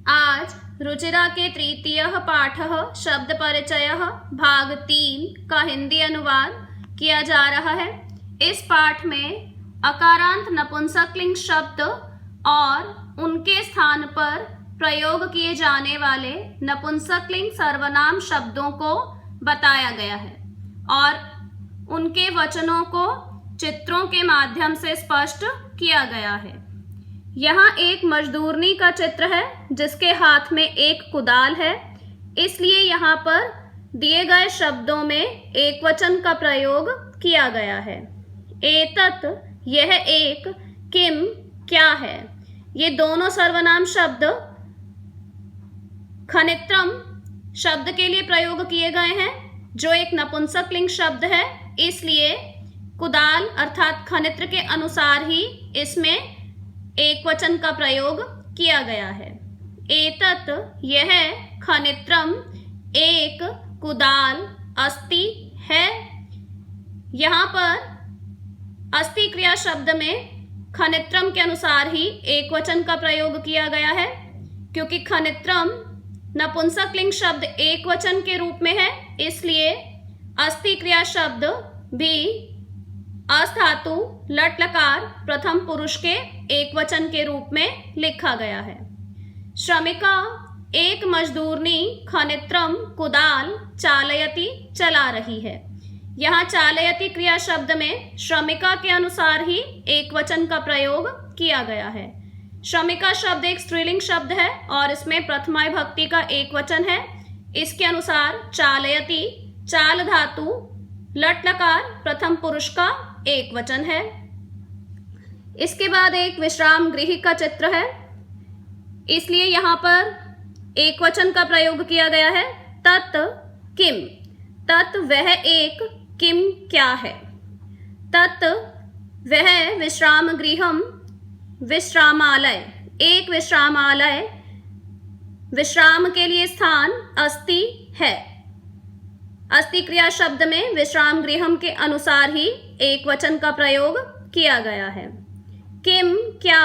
आज रुचिरा के तृतीय पाठ शब्द परिचय भाग 3 का हिंदी अनुवाद किया जा रहा है। इस पाठ में अकारांत नपुंसकलिंग शब्द और उनके स्थान पर प्रयोग किए जाने वाले नपुंसकलिंग सर्वनाम शब्दों को बताया गया है और उनके वचनों को चित्रों के माध्यम से स्पष्ट किया गया है। यहाँ एक मजदूरनी का चित्र है जिसके हाथ में एक कुदाल है, इसलिए यहाँ पर दिए गए शब्दों में एक वचन का प्रयोग किया गया है। एतत् यह एक, किम क्या है। ये दोनों सर्वनाम शब्द खनित्रम शब्द के लिए प्रयोग किए गए हैं जो एक नपुंसकलिंग शब्द है, इसलिए कुदाल अर्थात खनित्र के अनुसार ही इसमें एक वचन का प्रयोग किया गया है। एतत् यह खनित्रम एक कुदाल अस्ति है। यहाँ पर अस्ति क्रिया शब्द में खनित्रम के अनुसार ही एक वचन का प्रयोग किया गया है, क्योंकि खनित्रम नपुंसकलिंग शब्द एक वचन के रूप में है, इसलिए अस्ति क्रिया शब्द भी अस् धातु लट लकार प्रथम पुरुष के एक वचन के रूप में लिखा गया है। श्रमिका एक मजदूरनी खनित्रम कुदाल चालयति चला रही है। यहाँ चालयति क्रिया शब्द में श्रमिका के अनुसार ही एक वचन का प्रयोग किया गया है। श्रमिका शब्द एक स्त्रीलिंग शब्द है और इसमें प्रथमा विभक्ति का एक वचन है। इसके अनुसार चालयति चाल धातु लट लकार प्रथम पुरुष का एक वचन है। इसके बाद एक विश्राम गृह का चित्र है, इसलिए यहाँ पर एक वचन का प्रयोग किया गया है। तत् किम, तत् वह एक, किम क्या है। तत् वह विश्राम गृहम विश्रामालय, एक विश्रामालय विश्राम के लिए स्थान अस्ति है। अस्ति क्रिया शब्द में विश्राम गृहम के अनुसार ही एक वचन का प्रयोग किया गया है। किम क्या,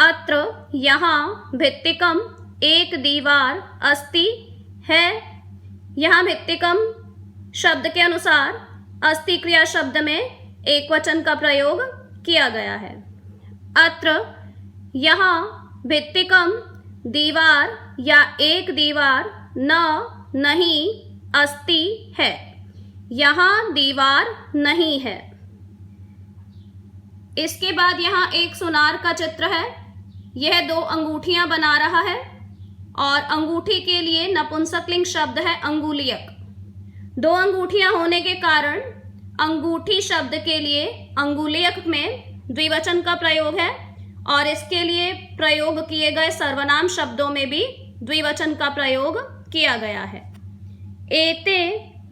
अत्र यहाँ भित्तिकम एक दीवार अस्ति है। यहाँ भित्तिकम शब्द के अनुसार अस्ति क्रिया शब्द में एक वचन का प्रयोग किया गया है। अत्र यहाँ भित्तिकम दीवार या एक दीवार नहीं अस्ति है, यहाँ दीवार नहीं है। इसके बाद यहाँ एक सुनार का चित्र है। यह दो अंगूठियां बना रहा है और अंगूठी के लिए नपुंसकलिंग शब्द है अंगुलियक। दो अंगूठियां होने के कारण अंगूठी शब्द के लिए अंगुलियक में द्विवचन का प्रयोग है और इसके लिए प्रयोग किए गए सर्वनाम शब्दों में भी द्विवचन का प्रयोग किया गया है। एते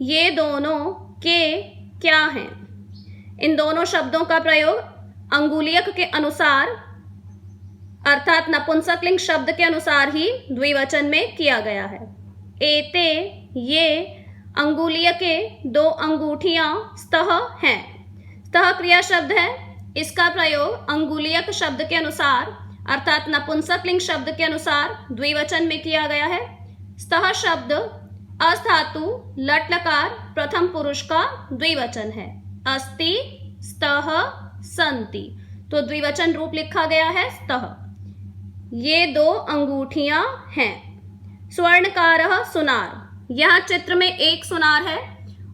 ये दोनों, के क्या हैं। इन दोनों शब्दों का प्रयोग अंगुलियक के अनुसार अर्थात नपुंसकलिंग शब्द के अनुसार ही द्विवचन में किया गया है। एते ये अंगुलियके दो अंगूठियां स्तः हैं। स्तः क्रिया शब्द है, इसका प्रयोग अंगुलियक शब्द के अनुसार अर्थात नपुंसकलिंग शब्द के अनुसार द्विवचन में किया गया है। स्तः शब्द अस् धातु लट लकार प्रथम पुरुष का द्विवचन है। अस्ति स्तः सन्ति, तो द्विवचन रूप लिखा गया है स्तः। ये दो अंगूठियां हैं। स्वर्णकारः सुनार, यहाँ चित्र में एक सुनार है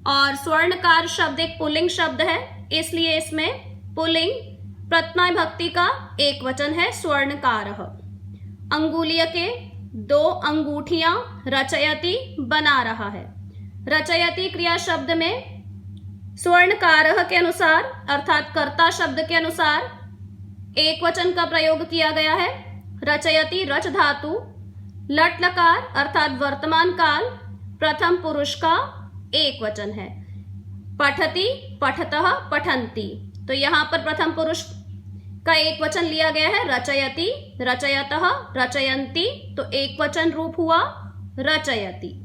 और स्वर्णकार शब्द एक पुल्लिंग शब्द है, इसलिए इसमें पुल्लिंग प्रथमा विभक्ति का एक वचन है स्वर्णकारः। अंगुलियके दो अंगूठियां रचयति बना रहा है। रचयति क्रिया शब्द में स्वर्णकारः के अनुसार अर्थात कर्ता शब्द के अनुसार एक वचन का प्रयोग किया गया है। रचयति रच धातु लट लकार अर्थात वर्तमान काल प्रथम पुरुष का एक वचन है। पठति पठतः पठन्ति, तो यहाँ पर प्रथम पुरुष का एक वचन लिया गया है रचयति रचयतः रचयन्ति, तो एक वचन रूप हुआ रचयति।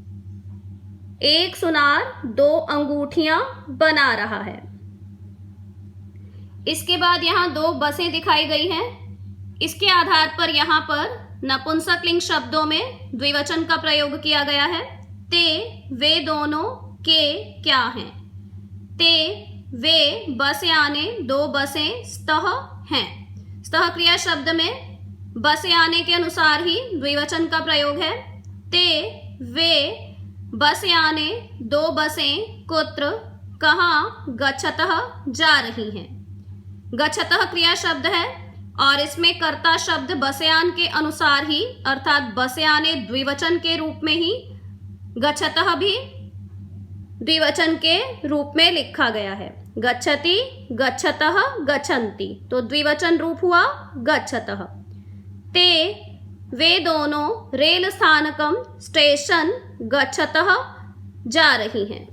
एक सुनार दो अंगूठियां बना रहा है। इसके बाद यहाँ दो बसें दिखाई गई हैं। इसके आधार पर यहाँ पर नपुंसकलिंग शब्दों में द्विवचन का प्रयोग किया गया है। ते वे दोनों के क्या हैं? ते वे बस आने दो बसें स्तः हैं। स्तः क्रिया शब्द में बस आने के अनुसार ही द्विवचन का प्रयोग है। ते वे बस आने दो बसें कुत्र कहाँ गच्छतः जा रही हैं। गच्छतः क्रिया शब्द है और इसमें कर्ता शब्द बसयान के अनुसार ही अर्थात बसयाने द्विवचन के रूप में ही गच्छतः भी द्विवचन के रूप में लिखा गया है। गच्छति गच्छतः गच्छन्ति तो द्विवचन रूप हुआ गच्छतः। ते वे दोनों रेल स्थानकम स्टेशन गच्छतः जा रही हैं।